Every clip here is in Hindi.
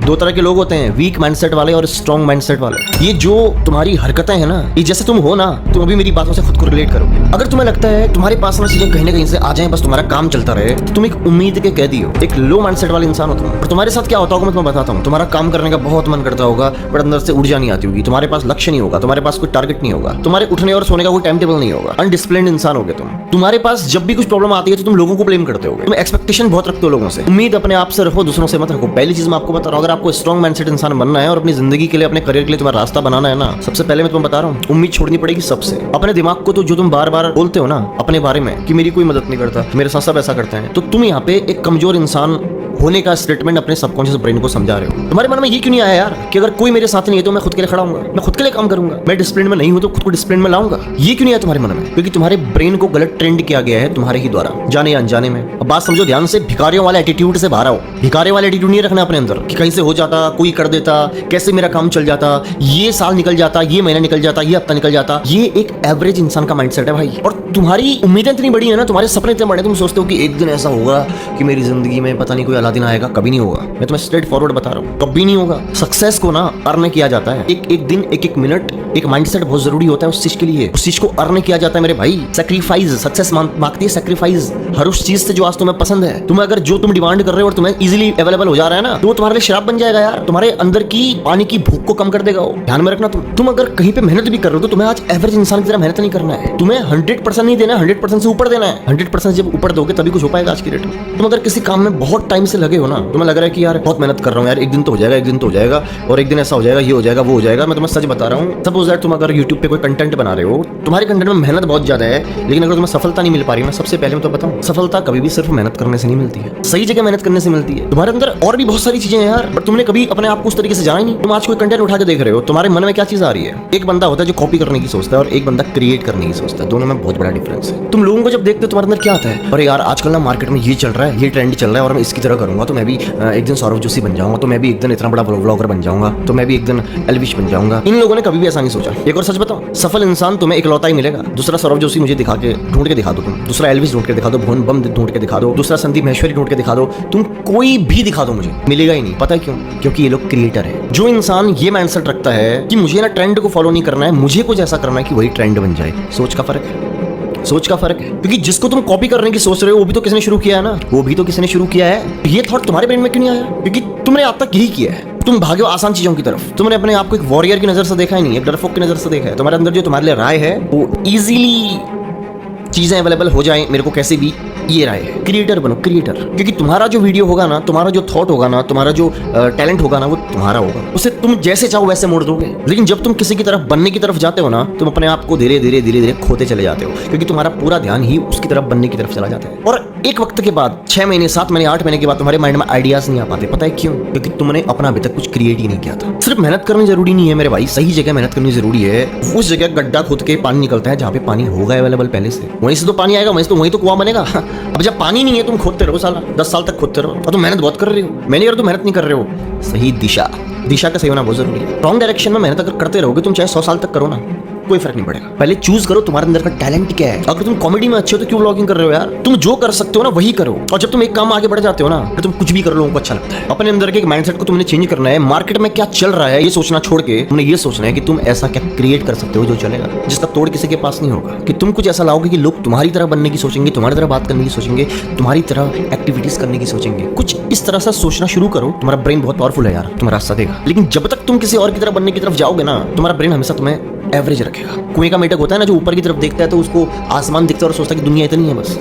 दो तरह के लोग होते हैं, वीक माइंडसेट वाले और स्ट्रॉन्ग माइंडसेट वाले। ये जो तुम्हारी हरकतें हैं ना, ये जैसे तुम हो ना, तुम अभी मेरी बातों से खुद को रिलेट करोगे। अगर तुम्हें लगता है तुम्हारे पास ना चीजें कहीं ना कहीं से आ जाएं, बस तुम्हारा काम चलता रहे, तो तुम एक उम्मीद के कैदी हो, एक लो माइंडसेट वाले इंसान हो तुम। और तुम्हारे साथ क्या होता होगा मैं तुम्हें बताता हूँ। तुम्हारा काम करने का बहुत मन करता होगा, बट अंदर से ऊर्जा नहीं आती होगी, तुम्हारे पास लक्ष्य नहीं होगा, तुम्हारे पास कोई टारगेट नहीं होगा, तुम्हारे उठने और सोने का कोई टाइम टेबल नहीं होगा, अनडिसिप्लिन्ड इंसान होगे तुम। तुम्हारे पास जब भी कुछ प्रॉब्लम आती है तो तुम लोगों को ब्लेम करते होगे, तुम एक्सपेक्टेशन बहुत रखते हो लोगों से। उम्मीद अपने आप से रखो, दूसरों से मत रखो। पहली चीज मैं आपको बता रहा हूँ, अगर आपको स्ट्रॉन्ग माइंडसेट इंसान बनना है और अपनी जिंदगी के लिए, अपने करियर के लिए तुम्हारा रास्ता बनाना है ना, सबसे पहले मैं तुम्हें बता रहा हूँ, उम्मीद छोड़नी पड़ेगी सबसे। अपने दिमाग को तो जो तुम बार बार बोलते हो ना अपने बारे में कि मेरी कोई मदद नहीं करता, मेरे साथ सब ऐसा करते हैं, तो तुम यहाँ पे एक कमजोर इंसान होने का स्टेटमेंट अपने सबकॉन्शियस ब्रेन को समझा रहे हो। तुम्हारे मन में ये क्यों नहीं आया यार कि अगर कोई मेरे साथ नहीं है तो मैं खुद के लिए खड़ा हूंगा, मैं खुद के लिए काम करूंगा, मैं डिसिप्लिन में नहीं हूं तो खुद को डिसिप्लिन में लाऊंगा? ये क्यों नहीं आया तुम्हारे मन में? क्योंकि तुम्हारे ब्रेन को गलत ट्रेंड किया गया है तुम्हारे ही द्वारा, जाने या अनजाने में। अब बात समझो ध्यान से, भिखारियों वाले एटीट्यूड से बाहर आओ। भिखारी वाले एटीट्यूड नहीं रखना अपने अंदर कि कहीं से हो जाता, कोई कर देता, कैसे मेरा काम चल जाता, ये साल निकल जाता, ये महीना निकल जाता, ये हफ्ता निकल जाता। ये एक एवरेज इंसान का माइंडसेट है भाई। और तुम्हारी उम्मीदें इतनी बड़ी है ना, तुम्हारे सपने इतने बड़े, तुम सोचते हो कि एक दिन ऐसा होगा कि मेरी जिंदगी में पता नहीं कोई अलादीन आएगा। कभी नहीं होगा, मैं तुम्हें स्ट्रेट फॉरवर्ड बता रहा हूँ, कभी नहीं होगा। सक्सेस को ना अर्न किया जाता है, एक एक दिन, एक एक मिनट, एक माइंडसेट बहुत जरूरी होता है उस चीज के लिए। उस चीज को अर्न किया जाता है मेरे भाई। सैक्रिफाइस, सक्सेस मांगती है सैक्रिफाइस हर उस चीज से जो आज तुम्हें पसंद है। तुम्हें अगर जो तुम डिमांड कर रहे हो और तुम्हें इजीली अवेलेबल हो जा रहा है ना, तो वो तुम्हारे लिए शराब बन जाएगा यार। तुम्हारे अंदर की पानी की भूख को कम कर देगा वो, ध्यान में रखना। तुम अगर कहीं पे मेहनत भी कर रहे हो तो तुम्हें आज एवरेज इंसान की तरह मेहनत नहीं करना है, तुम्हें 100% नहीं देना, 100% से ऊपर देना है। 100% जब ऊपर दोगे तभी कुछ हो पाएगा आज की डेट में। तुम अगर किसी काम में बहुत टाइम से लगे हो ना, तुम्हें लग रहा है कि यार बहुत मेहनत कर रहा हूँ यार, एक दिन तो हो जाएगा, एक दिन तो हो जाएगा, और एक दिन ऐसा हो जाएगा, ये हो जाएगा, वो हो जाएगा। मैं तुम्हें सच बता रहा हूँ, सपोज दैट तुम अगर यूट्यूब पे कोई कंटेंट बना रहे हो, तुम्हारे कंटेंट में मेहनत बहुत ज्यादा है, लेकिन अगर तुम्हें सफलता नहीं मिल पा रही है, मैं सबसे पहले मैं तो बताऊं, सफलता कभी भी सिर्फ मेहनत करने से नहीं मिलती है, सही जगह मेहनत करने से मिलती है। तुम्हारे अंदर और भी बहुत सारी चीजें हैं यार, बट तुमने कभी अपने आप को उस तरीके से जाना ही नहीं। तुम आज कोई कंटेंट उठा के देख रहे हो, तुम्हारे मन में क्या चीज आ रही है? एक बंदा होता है जो कॉपी करने की सोचता है और एक बंदा क्रिएट करने की सोचता है, दोनों में बहुत बड़ा डिफरेंस है। तुम लोगों को जब देखते हो तुम्हारे अंदर क्या आता है? अरे यार आजकल ना मार्केट में ये चल रहा है, ये ट्रेंड चल रहा है और मैं इसकी तरह करूंगा तो मैं भी एक दिन सौरभ जोशी बन जाऊंगा, तो मैं भी एक दिन इतना बड़ा व्लॉगर बन जाऊंगा, तो मैं भी एक दिन एल्विश बन जाऊंगा। इन लोगों ने कभी भी ऐसा नहीं सोचा। एक और सच बताऊं, सफल इंसान तुम्हें इकलौता ही मिलेगा। दूसरा सौरभ जोशी मुझे दिखा के ढूंढ के दिखा दो, तुम दूसरा एल्विश ढूंढ के दिखा दो, भुवन बम ढूंढ के दिखा दो, दूसरा संदीप महेश्वरी ढूंढ के दिखा दो, तुम कोई भी दिखा दो, मुझे मिलेगा ही नहीं। पता है क्यों? क्योंकि ये लोग क्रिएटर है। जो इंसान ये माइंडसेट रखता है कि मुझे ना ट्रेंड को फॉलो नहीं करना है, मुझे कुछ ऐसा करना है कि वही ट्रेंड बन जाए, सोच का फर्क है, सोच का फर्क है। क्योंकि जिसको तुम कॉपी करने की सोच रहे हो वो भी तो किसी ने शुरू किया है ना, वो भी तो किसी ने शुरू किया है। ये थॉट तुम्हारे ब्रेन में क्यों नहीं आया? क्योंकि तुमने आज तक यही किया है, तुम भागे हो आसान चीजों की तरफ। तुमने अपने आप को एक वॉरियर की नजर से देखा ही नहीं, एक डरपोक की नजर से देखा है। तुम्हारे अंदर जो तुम्हारे लिए राय है वो इजीली चीजें अवेलेबल हो जाए मेरे को कैसे भी, ये राय है। क्रिएटर बनो, क्रिएटर। क्योंकि तुम्हारा जो वीडियो होगा ना, तुम्हारा जो थॉट होगा ना, तुम्हारा जो टैलेंट होगा ना, वो तुम्हारा होगा, उसे तुम जैसे चाहो वैसे मोड़ दोगे। लेकिन जब तुम किसी की तरफ बनने की तरफ जाते हो ना, तुम अपने आप को धीरे धीरे धीरे धीरे खोते चले जाते हो, क्योंकि तुम्हारा पूरा ध्यान ही उसकी तरफ बनने की तरफ चला जाता है। और एक वक्त के बाद 6 महीने 7 महीने 8 महीने के बाद तुम्हारे माइंड में आइडियाज नहीं आ पाते। पता है क्यों? क्योंकि तुमने अपना अभी तक कुछ क्रिएट ही नहीं किया था। सिर्फ मेहनत करनी जरूरी नहीं है मेरे भाई, सही जगह मेहनत करनी जरूरी है। उस जगह गड्ढा खोद के पानी निकलता है जहाँ पे पानी होगा अवेलेबल पहले से, वहीं से तो पानी आएगा, वहीं तो कुआं बनेगा। अब जब पानी नहीं है तुम खोदते रहो साला, 10 साल तक खोदते रहो, और तुम मेहनत बहुत कर रहे हो। मैंने यार तुम मेहनत नहीं कर रहे हो, सही दिशा का सही होना बहुत जरूरी है। रॉन्ग डायरेक्शन में मेहनत अगर करते रहोगे, तुम चाहे 100 साल तक करो ना, कोई फर्क नहीं पड़ेगा। पहले चूज करो तुम्हारे अंदर का टैलेंट क्या है। अगर तुम कॉमेडी में अच्छे हो तो क्यों व्लॉगिंग कर रहे हो यार? तुम जो कर सकते हो ना वही करो। और जब तुम एक काम आगे बढ़ जाते हो ना, तो तुम कुछ भी कर लोगों को अच्छा लगता है। अपने अंदर के एक माइंडसेट को तुमने चेंज करना है। मार्केट में क्या चल रहा है ये सोचना छोड़ के तुमने ये सोचना है कि तुम ऐसा क्या क्रिएट कर सकते हो जो चलेगा, जिसका तोड़ किसी के पास नहीं होगा। कि तुम कुछ ऐसा लाओगे कि लोग तुम्हारी तरह बनने की सोचेंगे, तुम्हारी तरह बात करने की सोचेंगे, तुम्हारी तरह एक्टिविटीज करने की सोचेंगे। कुछ इस तरह से सोचना शुरू करो। तुम्हारा ब्रेन बहुत पावरफुल है यार, तुम्हारा रास्ता देगा। लेकिन जब तक तुम किसी और की तरह बनने की तरफ जाओगे ना, तुम्हारा ब्रेन हमेशा तुम्हें एवरेज रखेगा। कुएं का मेंढक होता है ना, जो ऊपर की तरफ देखता है तो उसको आसमान दिखता है और सोचता है कि दुनिया इतनी है बस।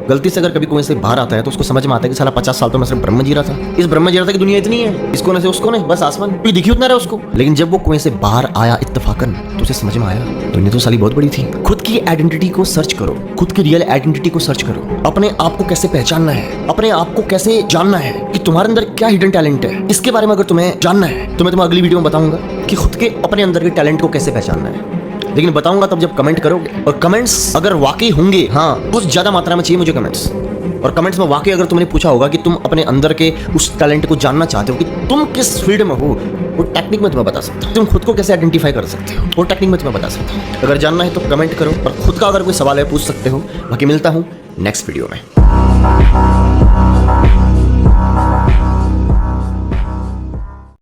गलती से अगर कभी कुएं से बाहर आता है तो उसको समझ में आता है कि साला 50 साल तो मैं सिर्फ ब्रह्म जी रहा था, इस ब्रह्म जी रहा था कि दुनिया इतनी है, इसको नहीं उसको नहीं, बस आसमान कोई दिखी उतना रहा उसको। लेकिन जब वो कुएं से बाहर आया इत्तेफाकन, तो उसे समझ में आया दुनिया तो साली बहुत बड़ी थी। खुद की आइडेंटिटी को सर्च करो, खुद की रियल आइडेंटिटी को सर्च करो। अपने आप को कैसे पहचानना है, अपने आप को कैसे जानना है कि तुम्हारे अंदर क्या हिडन टैलेंट है, इसके बारे में अगर तुम्हें जानना है तो मैं तुम्हें अगली वीडियो में बताऊंगा कि खुद के अपने अंदर के टैलेंट को कैसे पहचानना है। लेकिन बताऊंगा तब जब कमेंट करोगे, और कमेंट्स अगर वाकई होंगे, हाँ बहुत ज्यादा मात्रा में चाहिए मुझे कमेंट्स। और कमेंट्स में वाकई अगर तुमने पूछा होगा कि तुम अपने अंदर के उस टैलेंट को जानना चाहते हो कि तुम किस फील्ड में हो, वो टेक्निक में तुम्हें बता सकता हूँ। तुम खुद को कैसे आइडेंटिफाई कर सकते हो, वो टेक्निक में तुम्हें बता सकता हूँ। अगर जानना है तो कमेंट करो, और खुद का अगर कोई सवाल है पूछ सकते हो। बाकी मिलता हूँ नेक्स्ट वीडियो में।